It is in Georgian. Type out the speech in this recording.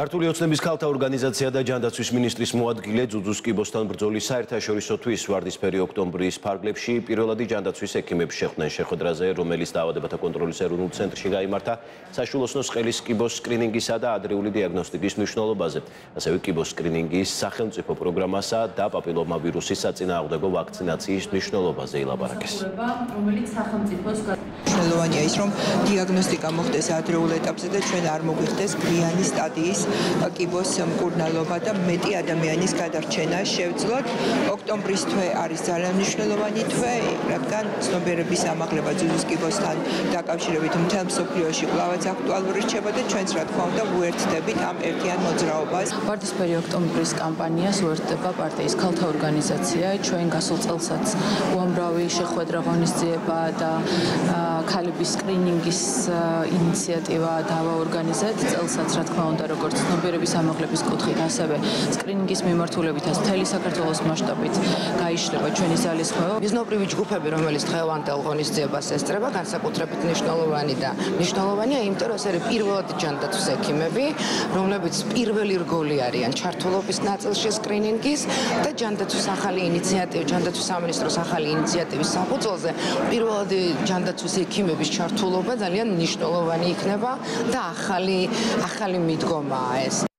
ქართული ოცნების ქალთა ორგანიზაცია და ჯანდაცვის მინისტრის მოადგილე ძუძუს კიბოსთან ბრძოლის საერთაშორისო თვის ვარდისფერი ოქტომბრის ფარგლებში პირველადი ჯანდაცვის ექიმებს შეხვდნენ შეხვედრაზე, რომელიც დაავადებათა კონტროლის ეროვნულ ცენტრში გაიმართა საშვილოსნოს ყელის კიბოს სკრინინგისა და ადრეული დიაგნოსტიკის მნიშვნელობაზე, ასევე კიბოს სკრინინგის სახელმწიფო პროგრამასა და პაპილომავირუსის საწინააღმდეგო ვაქცინაციის მნიშვნელობაზე ილაპარაკეს. მნიშვნელოვანია ის, რომ დიაგნოსტიკა მოხდეს ადრეულ ეტაპზე და ჩვენ არ მოგვიხდეს გვიანი სტადიის კიბოს მკურნალობა და მეტი ადამიანის გადარჩენა შევძლოთ. ოქტომბრის თვე არის ძალიან მნიშვნელოვანი თვე, რადგან ცნობიერების ამაღლება ძუძუს კიბოსთან დაკავშირებით მთელ მსოფლიოში კვლავაც აქტუალური რჩება და ჩვენც რა თქმა უნდა უერთდებით ამ ერთიან მოძრაობას. ვარდისფერი ოქტომბრის კამპანიას უერთდება პარტიის ქალთა ორგანიზაცია. ჩვენ გასულ წელსაც უამრავი შეხვედრა, ღონისძიება და ქალების სკრინინგის ინიციატივა დავაორგანიზეთ. წელსაც რა თქმა უნდა როგორც ცნობიერების ამაღლების კუთხით, ასევე სკრინინგის მიმართულებითაც მთელი საქართველოს მასშტაბით გაიშლება ჩვენი ძალისხმევა. მიზნობრივი ჯგუფები, რომელიც დღევანდელ ღონისძიებას ესწრება, განსაკუთრებით მნიშვნელოვანია, იმიტომ რომ ეს არის პირველადი ჯანდაცვის ექიმები, რომლებიც პირველი რგოლი არიან ჩართულობის ნაწილში სკრინინგის და ჯანდაცვის სამინისტროს ახალი ინიციატივის საფუძველზე პირველადი ჯანდაცვის ექიმების ჩართულობა ძალიან მნიშვნელოვანი იქნება და ახალი მიდგომაა ეს.